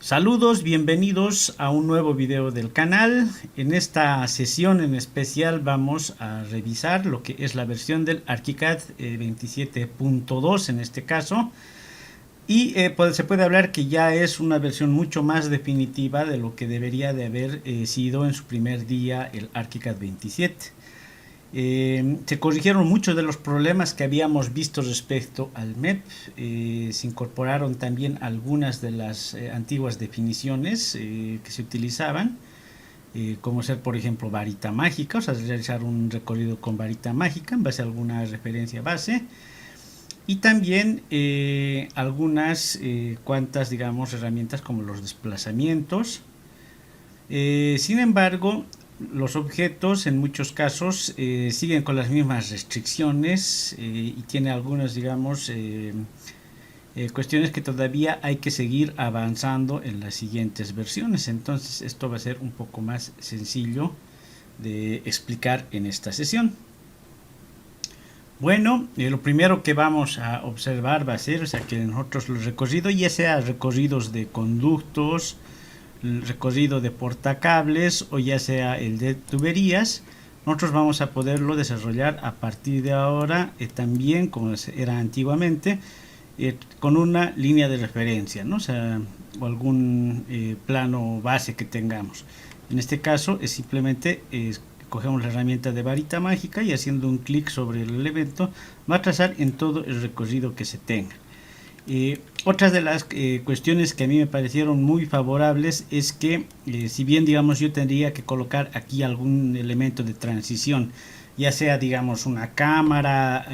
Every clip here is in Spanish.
Saludos, bienvenidos a un nuevo video del canal. En esta sesión en especial vamos a revisar lo que es la versión del ArchiCAD 27.2 en este caso. Y se puede hablar que ya es una versión mucho más definitiva de lo que debería de haber sido en su primer día el ArchiCAD 27. Se corrigieron muchos de los problemas que habíamos visto respecto al MEP. Se incorporaron también algunas de las antiguas definiciones que se utilizaban, como ser por ejemplo varita mágica, o sea, realizar un recorrido con varita mágica en base a alguna referencia base, y también algunas cuantas, digamos, herramientas como los desplazamientos. Sin embargo, los objetos en muchos casos siguen con las mismas restricciones y tiene algunas, digamos, cuestiones que todavía hay que seguir avanzando en las siguientes versiones. Entonces esto va a ser un poco más sencillo de explicar en esta sesión. Bueno, lo primero que vamos a observar va a ser, o sea, que nosotros los recorridos, ya sea recorridos de conductos, el recorrido de portacables o ya sea el de tuberías, nosotros vamos a poderlo desarrollar a partir de ahora también como era antiguamente, con una línea de referencia, ¿no? O sea, o algún plano base que tengamos. En este caso es simplemente cogemos la herramienta de varita mágica y haciendo un clic sobre el elemento va a trazar en todo el recorrido que se tenga. Otras de las cuestiones que a mí me parecieron muy favorables es que si bien digamos yo tendría que colocar aquí algún elemento de transición, ya sea digamos una cámara,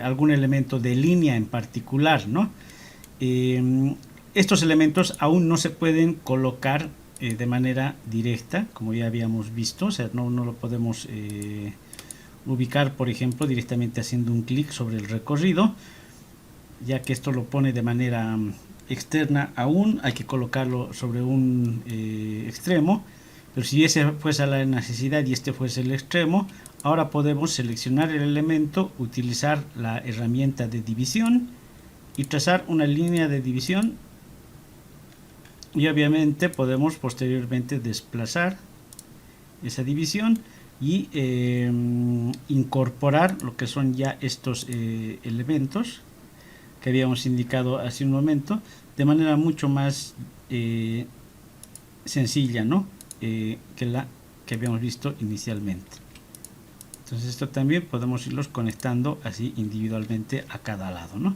algún elemento de línea en particular, ¿no? Estos elementos aún no se pueden colocar de manera directa, como ya habíamos visto, o sea, no lo podemos ubicar, por ejemplo, directamente haciendo un clic sobre el recorrido, ya que esto lo pone de manera externa. Aún hay que colocarlo sobre un extremo, pero si ese fuese la necesidad y este fuese el extremo, ahora podemos seleccionar el elemento, utilizar la herramienta de división y trazar una línea de división, y obviamente podemos posteriormente desplazar esa división y incorporar lo que son ya estos elementos que habíamos indicado hace un momento de manera mucho más sencilla, ¿no? Que la que habíamos visto inicialmente. Entonces esto también podemos irlos conectando así individualmente a cada lado, ¿no?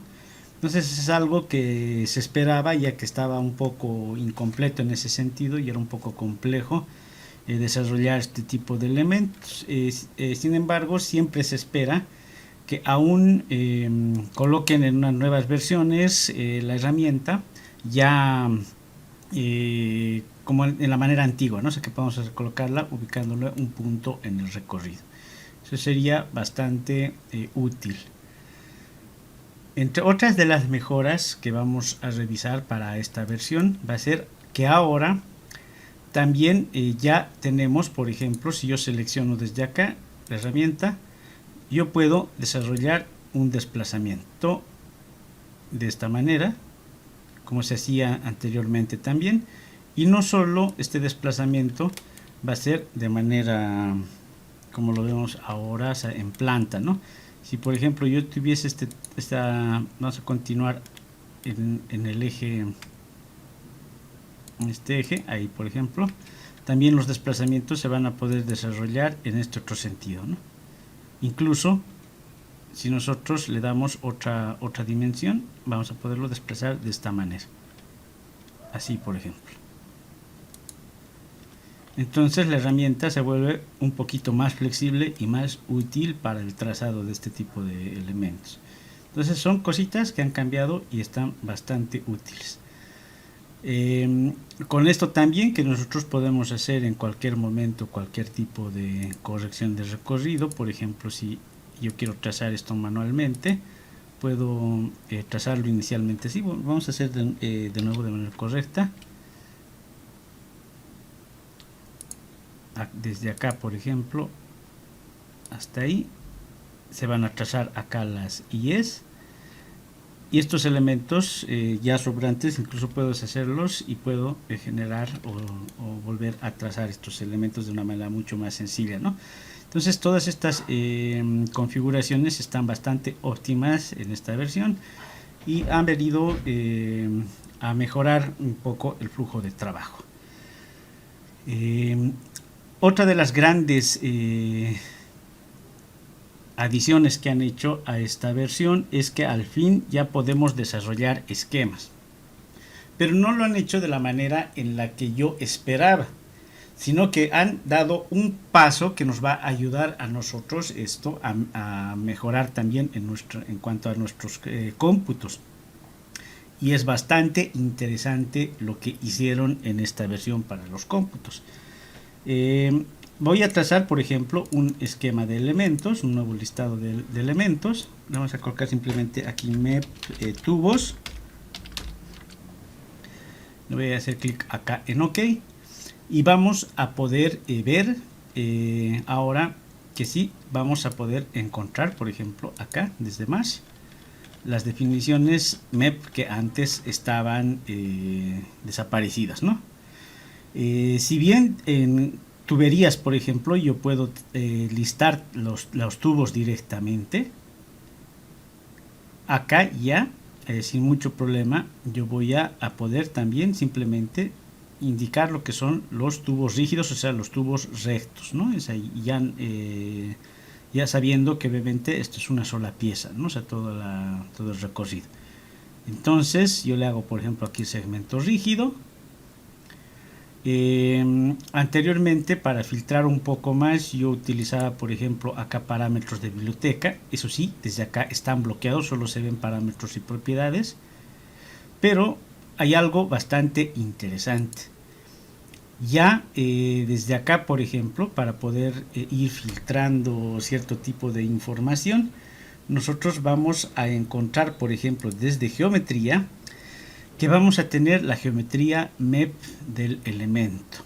Entonces es algo que se esperaba, ya que estaba un poco incompleto en ese sentido y era un poco complejo desarrollar este tipo de elementos. Sin embargo, siempre se espera que aún coloquen en unas nuevas versiones la herramienta ya como en la manera antigua, ¿no? O sea, que podamos colocarla ubicándole un punto en el recorrido. Eso sería bastante útil. Entre otras de las mejoras que vamos a revisar para esta versión va a ser que ahora también ya tenemos, por ejemplo, si yo selecciono desde acá la herramienta, yo puedo desarrollar un desplazamiento de esta manera, como se hacía anteriormente también, y no solo este desplazamiento va a ser de manera como lo vemos ahora, o sea, en planta, ¿no? Si por ejemplo yo tuviese vamos a continuar en el eje, en este eje, ahí por ejemplo, también los desplazamientos se van a poder desarrollar en este otro sentido, ¿no? Incluso si nosotros le damos otra dimensión, vamos a poderlo desplazar de esta manera, así por ejemplo. Entonces la herramienta se vuelve un poquito más flexible y más útil para el trazado de este tipo de elementos. Entonces son cositas que han cambiado y están bastante útiles. Con esto también que nosotros podemos hacer en cualquier momento cualquier tipo de corrección de recorrido. Por ejemplo, si yo quiero trazar esto manualmente, puedo trazarlo inicialmente así. Bueno, vamos a hacer de nuevo de manera correcta. Desde acá, por ejemplo, hasta ahí se van a trazar acá las IEs, y estos elementos ya sobrantes incluso puedo deshacerlos y puedo generar o volver a trazar estos elementos de una manera mucho más sencilla, ¿no? Entonces todas estas configuraciones están bastante óptimas en esta versión y han venido a mejorar un poco el flujo de trabajo. Otra de las grandes adiciones que han hecho a esta versión es que al fin ya podemos desarrollar esquemas, pero no lo han hecho de la manera en la que yo esperaba, sino que han dado un paso que nos va a ayudar a nosotros a mejorar también en cuanto a nuestros cómputos, y es bastante interesante lo que hicieron en esta versión para los cómputos. Voy a trazar, por ejemplo, un esquema de elementos, un nuevo listado de elementos. Vamos a colocar simplemente aquí MEP tubos. Le voy a hacer clic acá en OK. Y vamos a poder ver ahora que sí, vamos a poder encontrar, por ejemplo, acá desde más las definiciones MEP que antes estaban desaparecidas, ¿no? Si bien en tuberías, por ejemplo, yo puedo listar los tubos directamente, acá ya sin mucho problema yo voy a poder también simplemente indicar lo que son los tubos rígidos, o sea, los tubos rectos, ¿no? Es ahí, ya sabiendo que obviamente esto es una sola pieza, ¿no? O sea, todo el recorrido. Entonces yo le hago, por ejemplo, aquí segmento rígido. Anteriormente, para filtrar un poco más, yo utilizaba, por ejemplo, acá parámetros de biblioteca. Eso sí, desde acá están bloqueados, solo se ven parámetros y propiedades. Pero hay algo bastante interesante. Ya desde acá, por ejemplo, para poder ir filtrando cierto tipo de información, nosotros vamos a encontrar, por ejemplo, desde geometría, que vamos a tener la geometría MEP del elemento,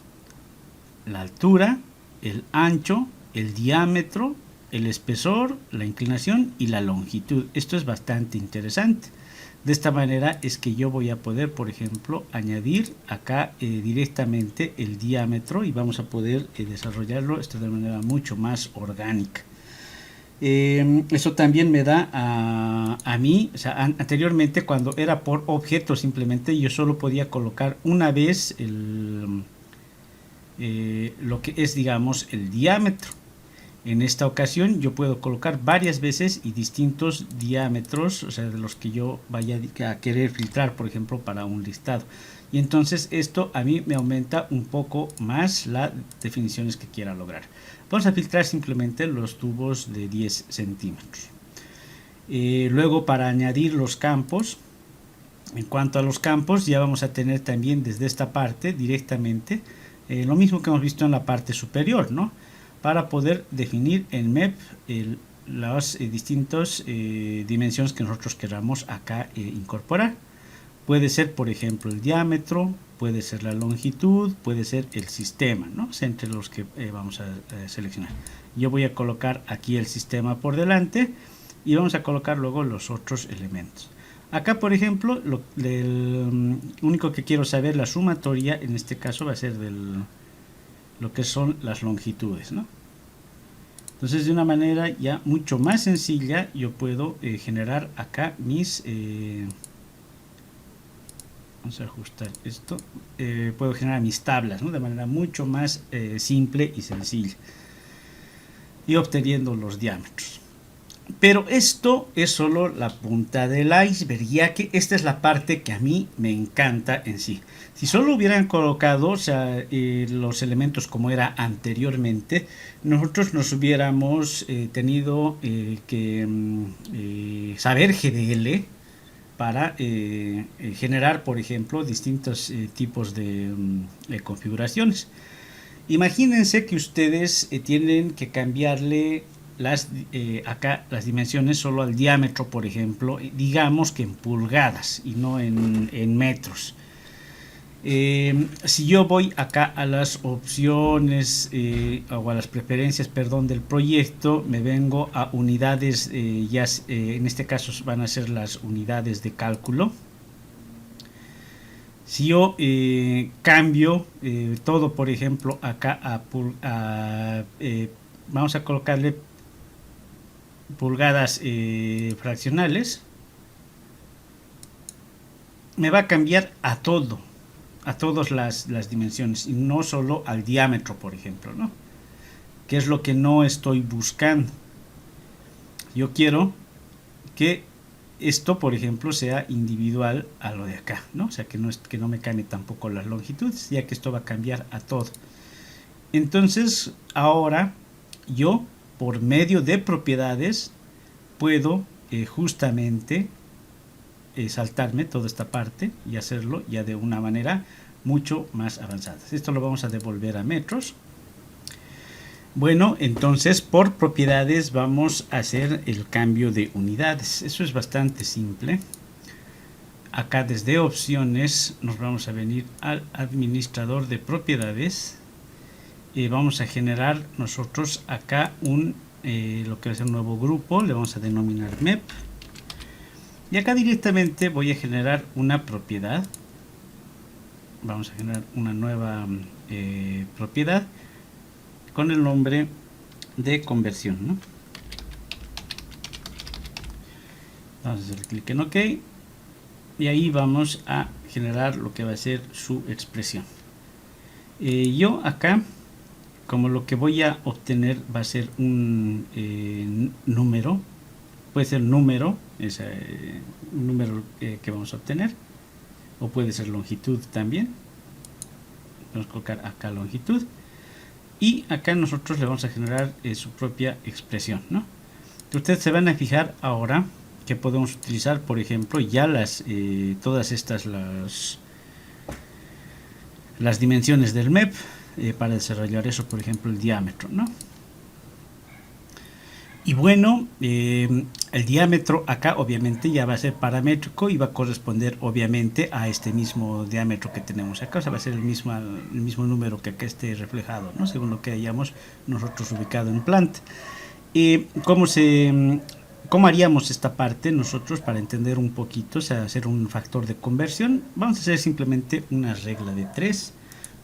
la altura, el ancho, el diámetro, el espesor, la inclinación y la longitud. Esto es bastante interesante. De esta manera es que yo voy a poder, por ejemplo, añadir acá directamente el diámetro y vamos a poder desarrollarlo de manera mucho más orgánica. Eso también me da a mí, o sea, anteriormente cuando era por objeto simplemente yo solo podía colocar una vez lo que es, digamos, el diámetro. En esta ocasión yo puedo colocar varias veces y distintos diámetros, o sea, de los que yo vaya a querer filtrar, por ejemplo, para un listado. Y entonces esto a mí me aumenta un poco más las definiciones que quiera lograr. Vamos a filtrar simplemente los tubos de 10 centímetros. Luego, para añadir los campos, en cuanto a los campos, ya vamos a tener también desde esta parte directamente lo mismo que hemos visto en la parte superior, ¿no? Para poder definir en MEP las distintas dimensiones que nosotros queramos acá incorporar. Puede ser, por ejemplo, el diámetro, puede ser la longitud, puede ser el sistema, ¿no? Es entre los que vamos a seleccionar. Yo voy a colocar aquí el sistema por delante y vamos a colocar luego los otros elementos. Acá, por ejemplo, lo único que quiero saber, la sumatoria, en este caso va a ser lo que son las longitudes, ¿no? Entonces, de una manera ya mucho más sencilla, yo puedo generar acá mis vamos a ajustar esto, puedo generar mis tablas, ¿no? De manera mucho más simple y sencilla, y obteniendo los diámetros. Pero esto es solo la punta del iceberg, ya que esta es la parte que a mí me encanta en sí. Si solo hubieran colocado, o sea, los elementos como era anteriormente, nosotros nos hubiéramos tenido que saber GDL para generar, por ejemplo, distintos tipos de configuraciones. Imagínense que ustedes tienen que cambiarle acá las dimensiones solo al diámetro, por ejemplo, digamos que en pulgadas y no en metros. Si yo voy acá a las opciones o a las preferencias, perdón, del proyecto, me vengo a unidades, en este caso van a ser las unidades de cálculo. Si yo cambio todo, por ejemplo, acá vamos a colocarle pulgadas fraccionales, me va a cambiar a todo, a todas las dimensiones y no solo al diámetro, por ejemplo, ¿no? Que es lo que no estoy buscando. Yo quiero que esto, por ejemplo, sea individual a lo de acá, ¿no? O sea, que no me cambie tampoco las longitudes, ya que esto va a cambiar a todo. Entonces, ahora yo, por medio de propiedades, puedo justamente saltarme toda esta parte y hacerlo ya de una manera mucho más avanzada. Esto lo vamos a devolver a metros. Bueno, entonces por propiedades vamos a hacer el cambio de unidades. Eso es bastante simple. Acá desde opciones nos vamos a venir al administrador de propiedades y vamos a generar nosotros acá lo que va a ser un nuevo grupo. Le vamos a denominar MEP. Y acá directamente voy a generar una propiedad. Vamos a generar una nueva propiedad con el nombre de conversión, ¿no? Vamos a hacer clic en OK. Y ahí vamos a generar lo que va a ser su expresión. Yo acá, como lo que voy a obtener va a ser un número, puede ser número, un número que vamos a obtener, o puede ser longitud también. Vamos a colocar acá longitud y acá nosotros le vamos a generar su propia expresión, ¿no? Ustedes se van a fijar ahora que podemos utilizar, por ejemplo, ya todas estas las dimensiones del MEP para desarrollar eso, por ejemplo, el diámetro, ¿no? Y bueno, el diámetro acá obviamente ya va a ser paramétrico y va a corresponder obviamente a este mismo diámetro que tenemos acá, o sea, va a ser el mismo número que acá esté reflejado, ¿no? Según lo que hayamos nosotros ubicado en planta. ¿Cómo haríamos esta parte nosotros para entender un poquito, o sea, hacer un factor de conversión? Vamos a hacer simplemente una regla de 3.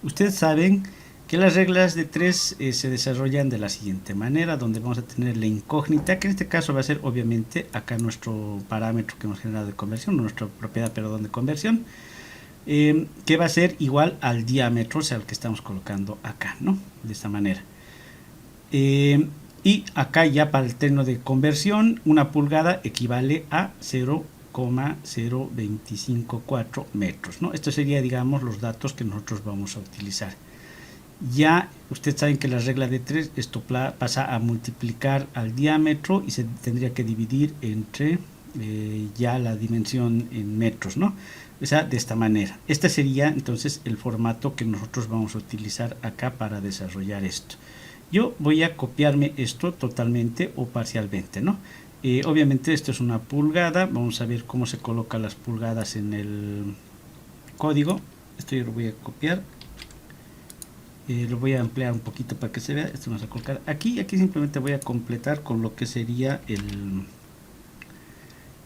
Ustedes saben que las reglas de 3 se desarrollan de la siguiente manera, donde vamos a tener la incógnita, que en este caso va a ser obviamente acá nuestro parámetro que hemos generado de conversión, nuestra propiedad, perdón, de conversión, que va a ser igual al diámetro, o sea, al que estamos colocando acá, ¿no? De esta manera. Y acá ya para el término de conversión, una pulgada equivale a 0,0254 metros, ¿no? Esto sería, digamos, los datos que nosotros vamos a utilizar. Ya ustedes saben que la regla de 3, esto pasa a multiplicar al diámetro y se tendría que dividir entre ya la dimensión en metros, ¿no? O sea, de esta manera. Este sería entonces el formato que nosotros vamos a utilizar acá para desarrollar esto. Yo voy a copiarme esto totalmente o parcialmente, ¿no? Obviamente esto es una pulgada. Vamos a ver cómo se colocan las pulgadas en el código. Esto yo lo voy a copiar. Lo voy a ampliar un poquito para que se vea. Esto vamos a colocar aquí. Aquí simplemente voy a completar con lo que sería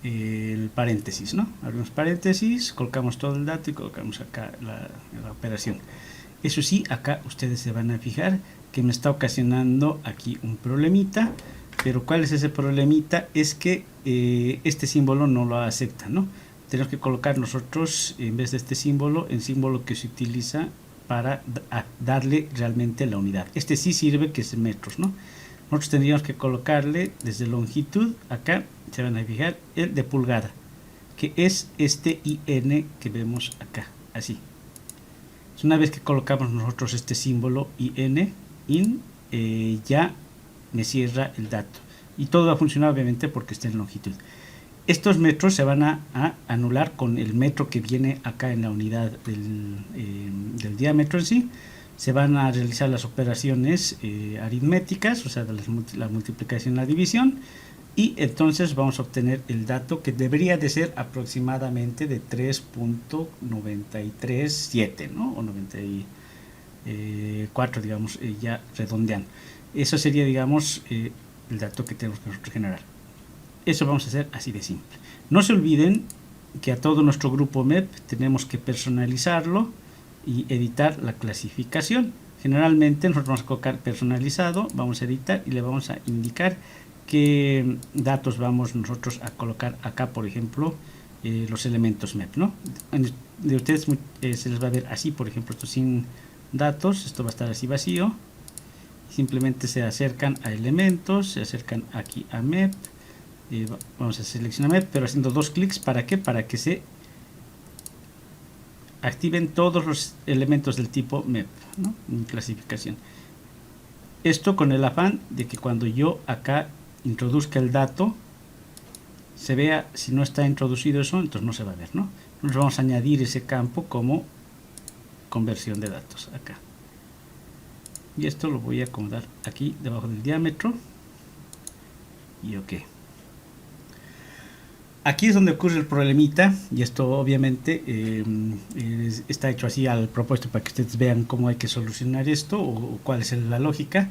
el paréntesis, ¿no? Abrimos paréntesis, colocamos todo el dato y colocamos acá la operación. Eso sí, acá ustedes se van a fijar que me está ocasionando aquí un problemita, pero ¿cuál es ese problemita? Es que este símbolo no lo acepta, ¿no? Tenemos que colocar nosotros, en vez de este símbolo, el símbolo que se utiliza para darle realmente la unidad. Este sí sirve, que es en metros, ¿no? Nosotros tendríamos que colocarle desde longitud, acá se van a fijar, el de pulgada, que es este IN que vemos acá, así. Una vez que colocamos nosotros este símbolo IN, ya me cierra el dato. Y todo va a funcionar obviamente porque está en longitud. Estos metros se van a anular con el metro que viene acá en la unidad del diámetro en sí. Se van a realizar las operaciones aritméticas, o sea, la multiplicación y la división. y entonces vamos a obtener el dato que debería de ser aproximadamente de 3.937, ¿no? O 94, digamos, ya redondeando. Eso sería, digamos, el dato que tenemos que nosotros generar. Eso vamos a hacer así de simple. No se olviden que a todo nuestro grupo MEP tenemos que personalizarlo y editar la clasificación. Generalmente nosotros vamos a colocar personalizado, vamos a editar y le vamos a indicar qué datos vamos nosotros a colocar acá, por ejemplo, los elementos MEP, ¿no? De ustedes se les va a ver así, por ejemplo, esto sin datos, esto va a estar así vacío. Simplemente se acercan a elementos, se acercan aquí a MEP. Vamos a seleccionar MEP, pero haciendo dos clics. ¿Para qué? Para que se activen todos los elementos del tipo MEP, ¿no? En clasificación. Esto con el afán de que cuando yo acá introduzca el dato, se vea. Si no está introducido eso, entonces no se va a ver, ¿no? Nos vamos a añadir ese campo como conversión de datos acá. Y esto lo voy a acomodar aquí debajo del diámetro. Y ok. Aquí es donde ocurre el problemita, y esto obviamente está hecho así al propósito para que ustedes vean cómo hay que solucionar esto o cuál es la lógica.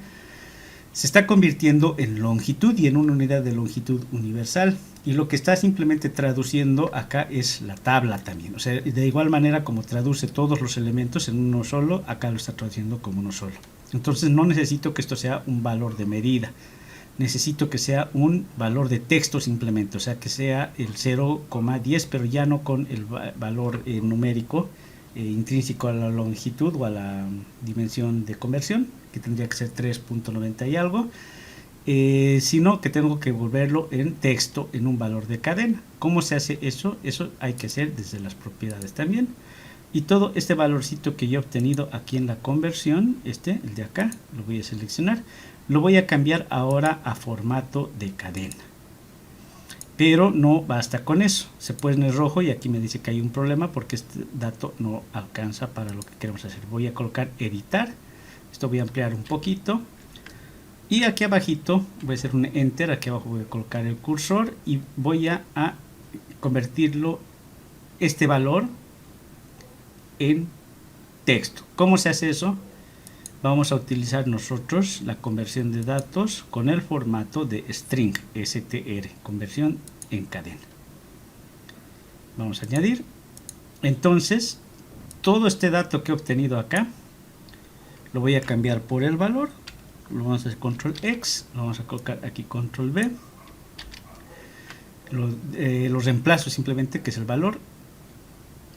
Se está convirtiendo en longitud y en una unidad de longitud universal, y lo que está simplemente traduciendo acá es la tabla también. O sea, de igual manera como traduce todos los elementos en uno solo, acá lo está traduciendo como uno solo. Entonces no necesito que esto sea un valor de medida. Necesito que sea un valor de texto simplemente, o sea que sea el 0,10, pero ya no con el valor numérico intrínseco a la longitud o a la dimensión de conversión, que tendría que ser 3.90 y algo, sino que tengo que volverlo en texto, en un valor de cadena. ¿Cómo se hace eso? Eso hay que hacer desde las propiedades también. Y todo este valorcito que yo he obtenido aquí en la conversión, el de acá, lo voy a seleccionar. Lo voy a cambiar ahora a formato de cadena. Pero no basta con eso. Se pone en rojo y aquí me dice que hay un problema porque este dato no alcanza para lo que queremos hacer. Voy a colocar editar. Esto voy a ampliar un poquito. Y aquí abajito voy a hacer un enter. Aquí abajo voy a colocar el cursor y voy a convertirlo, este valor, en texto. ¿Cómo se hace eso? Vamos a utilizar nosotros la conversión de datos con el formato de string, str, conversión en cadena. Vamos a añadir. Entonces, todo este dato que he obtenido acá, lo voy a cambiar por el valor. Lo vamos a hacer control X, lo vamos a colocar aquí control V. Lo reemplazo simplemente, que es el valor.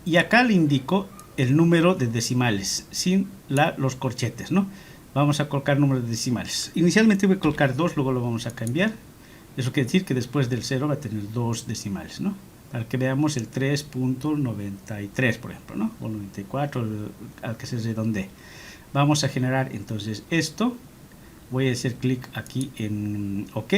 Y acá le indico el número de decimales, sin los corchetes, ¿no? Vamos a colocar número de decimales. Inicialmente voy a colocar 2, luego lo vamos a cambiar. Eso quiere decir que después del 0 va a tener 2 decimales, ¿no? Para que veamos el 3.93, por ejemplo, ¿no? O 94, al que se redondee. Vamos a generar entonces esto. Voy a hacer clic aquí en OK.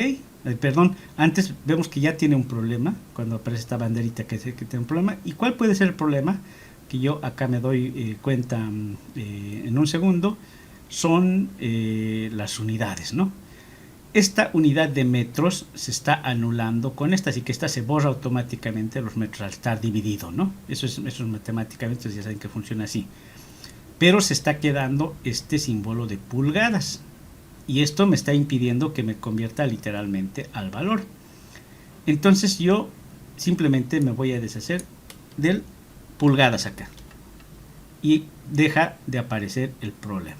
Perdón, antes vemos que ya tiene un problema, cuando aparece esta banderita que dice que tiene un problema. ¿Y cuál puede ser el problema? Que yo acá me doy cuenta en un segundo, son las unidades, ¿no? Esta unidad de metros se está anulando con esta, así que esta se borra automáticamente los metros al estar dividido, ¿no? Eso es matemáticamente, ya saben que funciona así. Pero se está quedando este símbolo de pulgadas, y esto me está impidiendo que me convierta literalmente al valor. Entonces yo simplemente me voy a deshacer del pulgadas acá y deja de aparecer el problema.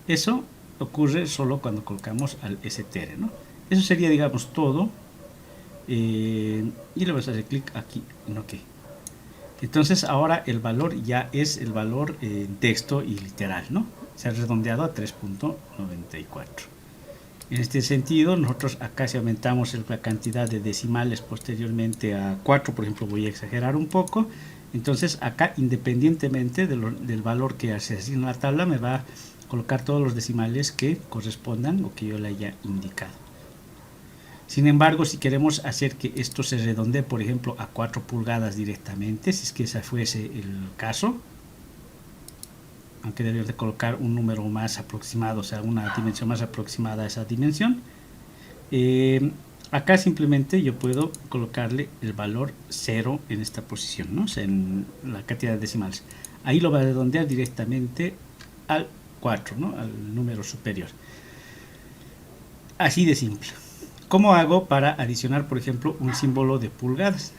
Eso ocurre solo cuando colocamos al str, ¿no? Eso sería, digamos, todo. Y le vamos a hacer clic aquí en OK. Entonces ahora el valor ya es el valor en texto y literal, ¿no? Se ha redondeado a 3.94. En este sentido, nosotros acá, si aumentamos la cantidad de decimales posteriormente a 4, por ejemplo, voy a exagerar un poco. Entonces acá, independientemente del valor que se asigna a la tabla, me va a colocar todos los decimales que correspondan o que yo le haya indicado. Sin embargo, si queremos hacer que esto se redondee, por ejemplo, a 4 pulgadas directamente, si es que ese fuese el caso, aunque debería de colocar un número más aproximado, o sea, una dimensión más aproximada a esa dimensión, Acá simplemente yo puedo colocarle el valor 0 en esta posición, ¿no? O sea, en la cantidad de decimales. Ahí lo va a redondear directamente al 4, ¿no? Al número superior. Así de simple. ¿Cómo hago para adicionar, por ejemplo, un símbolo de pulgadas?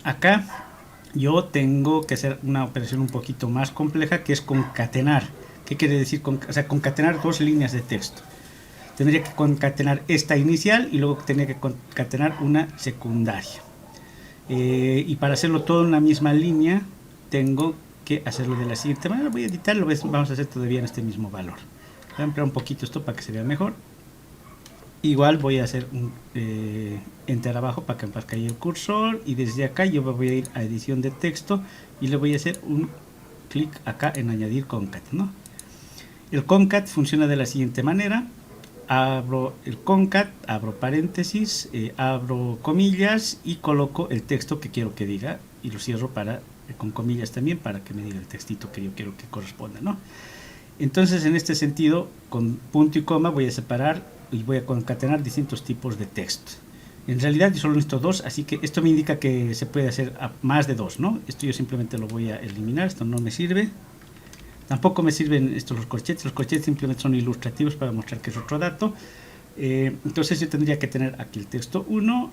Acá yo tengo que hacer una operación un poquito más compleja, que es concatenar. ¿Qué quiere decir? O sea, concatenar dos líneas de texto. Tendría que concatenar esta inicial y luego tendría que concatenar una secundaria. Y para hacerlo todo en una misma línea, tengo que hacerlo de la siguiente manera. Voy a editarlo, vamos a hacer todavía en este mismo valor. Voy a ampliar un poquito esto para que se vea mejor. Igual voy a hacer un enter abajo para que aparezca ahí el cursor, y desde acá yo voy a ir a edición de texto y le voy a hacer un clic acá en añadir concat, ¿no? El concat funciona de la siguiente manera. Abro el concat, abro paréntesis, abro comillas y coloco el texto que quiero que diga, y lo cierro con comillas también para que me diga el textito que yo quiero que corresponda, ¿no? Entonces, en este sentido, con punto y coma voy a separar y voy a concatenar distintos tipos de texto. En realidad yo solo necesito dos, así que esto me indica que se puede hacer a más de dos, ¿no? Esto yo simplemente lo voy a eliminar, esto no me sirve. Tampoco me sirven estos los corchetes simplemente son ilustrativos para mostrar que es otro dato. Entonces yo tendría que tener aquí el texto 1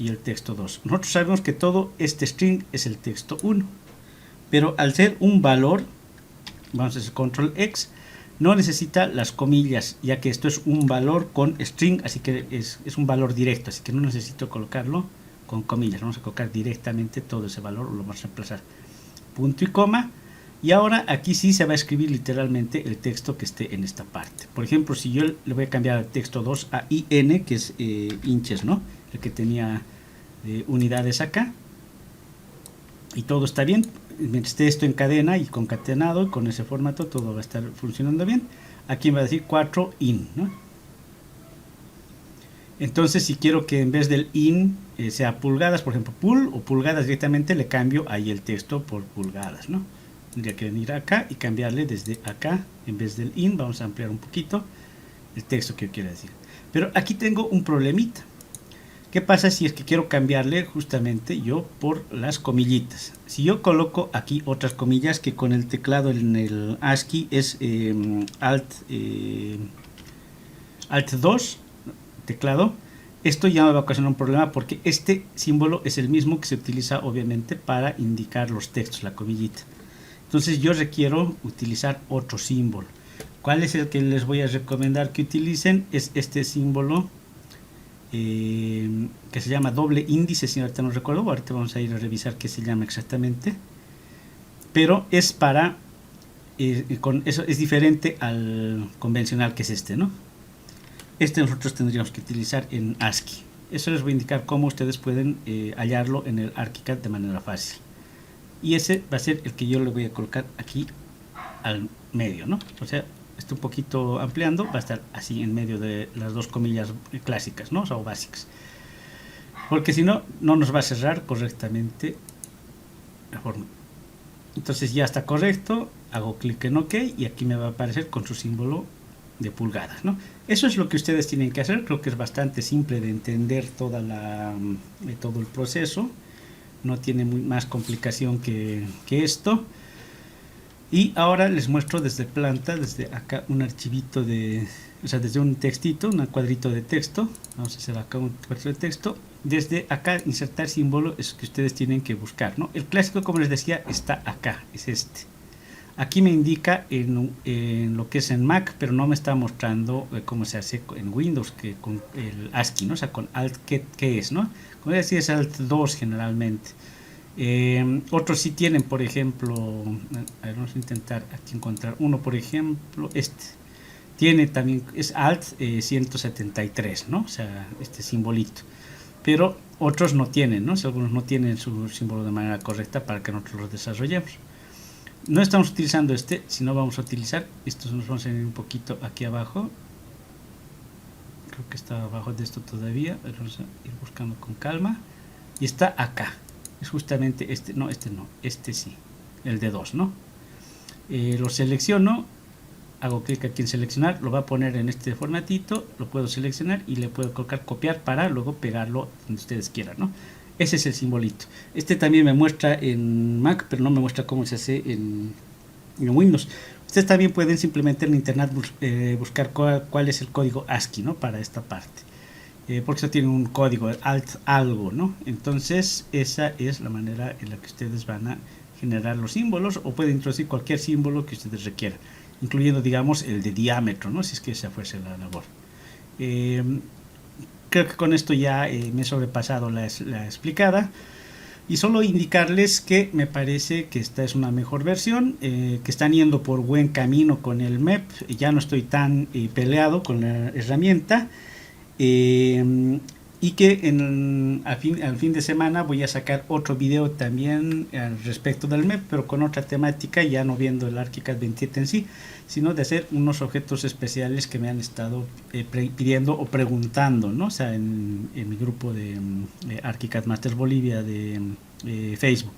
y el texto 2. Nosotros sabemos que todo este string es el texto 1, pero al ser un valor, vamos a hacer control X, no necesita las comillas, ya que esto es un valor con string, así que es un valor directo, así que no necesito colocarlo con comillas. Vamos a colocar directamente todo ese valor, lo vamos a reemplazar punto y coma. Y ahora aquí sí se va a escribir literalmente el texto que esté en esta parte. Por ejemplo, si yo le voy a cambiar el texto 2 a IN, que es inches, ¿no? El que tenía unidades acá. Y todo está bien. Mientras esté esto en cadena y concatenado, y con ese formato todo va a estar funcionando bien. Aquí me va a decir 4 IN, ¿no? Entonces, si quiero que en vez del IN sea pulgadas, por ejemplo, pul o pulgadas directamente, le cambio ahí el texto por pulgadas, ¿no? Tendría que venir acá y cambiarle desde acá, en vez del in, vamos a ampliar un poquito el texto que yo quiero decir. Pero aquí tengo un problemita. ¿Qué pasa si es que quiero cambiarle justamente yo por las comillitas? Si yo coloco aquí otras comillas, que con el teclado en el ASCII es Alt 2, teclado, esto ya me va a ocasionar un problema, porque este símbolo es el mismo que se utiliza obviamente para indicar los textos, la comillita. Entonces yo requiero utilizar otro símbolo. ¿Cuál es el que les voy a recomendar que utilicen? Es este símbolo que se llama doble índice, si ahorita no recuerdo. Ahorita vamos a ir a revisar qué se llama exactamente. Pero es para, con eso es diferente al convencional, que es este, ¿no? Este nosotros tendríamos que utilizar en ASCII. Eso les voy a indicar cómo ustedes pueden hallarlo en el ArchiCAD de manera fácil. Y ese va a ser el que yo le voy a colocar aquí al medio, ¿no? O sea, está un poquito ampliando, va a estar así en medio de las dos comillas clásicas, ¿no? O básicas. Porque si no, no nos va a cerrar correctamente la forma. Entonces ya está correcto, hago clic en OK y aquí me va a aparecer con su símbolo de pulgadas, ¿no? Eso es lo que ustedes tienen que hacer. Creo que es bastante simple de entender todo el proceso. No tiene más complicación que esto. Y ahora les muestro desde planta, desde acá, un archivito desde un textito, un cuadrito de texto. Vamos a hacer acá un cuadrito de texto. Desde acá, insertar símbolo es que ustedes tienen que buscar, ¿no? El clásico, como les decía, está acá, es este. Aquí me indica en lo que es en Mac, pero no me está mostrando cómo se hace en Windows, que con el ASCII, ¿no? O sea, con Alt, ¿qué es, no? Como decía, es Alt 2 generalmente. Otros sí tienen, por ejemplo, a ver, vamos a intentar aquí encontrar uno, por ejemplo, este. Tiene también, es Alt 173, ¿no? O sea, este simbolito. Pero otros no tienen, ¿no? O sea, algunos no tienen su símbolo de manera correcta para que nosotros lo desarrollemos. No estamos utilizando este, sino vamos a utilizar, estos nos vamos a ir un poquito aquí abajo. Creo que está abajo de esto todavía, vamos a ir buscando con calma. Y está acá, es justamente este, no, este sí, el de 2, ¿no? Lo selecciono hago clic aquí en seleccionar, lo va a poner en este formatito, lo puedo seleccionar y le puedo colocar copiar para luego pegarlo donde ustedes quieran, ¿no? Ese es el simbolito. Este también me muestra en Mac, pero no me muestra cómo se hace en Windows. Ustedes también pueden simplemente en internet buscar cuál es el código ASCII, ¿no? Para esta parte. Porque eso tiene un código alt algo, ¿no? Entonces esa es la manera en la que ustedes van a generar los símbolos, o pueden introducir cualquier símbolo que ustedes requieran, incluyendo, digamos, el de diámetro, ¿no? Si es que esa fuese la labor. Creo que con esto ya me he sobrepasado la explicada, y solo indicarles que me parece que esta es una mejor versión, que están yendo por buen camino con el MEP, ya no estoy tan peleado con la herramienta. Y que al fin de semana voy a sacar otro video también al respecto del MEP, pero con otra temática, ya no viendo el ArchiCAD 27 en sí, sino de hacer unos objetos especiales que me han estado pidiendo o preguntando, ¿no? O sea, en mi grupo de ArchiCAD Masters Bolivia de Facebook.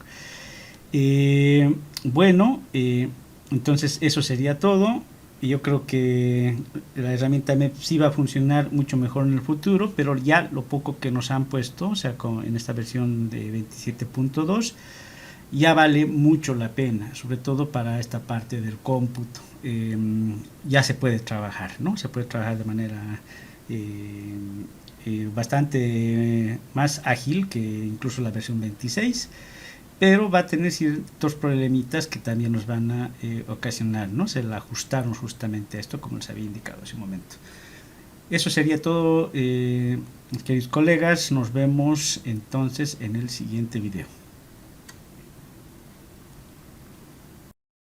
Bueno, entonces eso sería todo. Yo creo que la herramienta MEP sí va a funcionar mucho mejor en el futuro, pero ya lo poco que nos han puesto, o sea, en esta versión de 27.2, ya vale mucho la pena, sobre todo para esta parte del cómputo. Ya se puede trabajar, ¿no? Se puede trabajar de manera bastante más ágil que incluso la versión 26. Pero va a tener ciertos problemitas que también nos van a ocasionar, ¿no? El ajustarnos justamente a esto, como les había indicado hace un momento. Eso sería todo, queridos colegas. Nos vemos entonces en el siguiente video.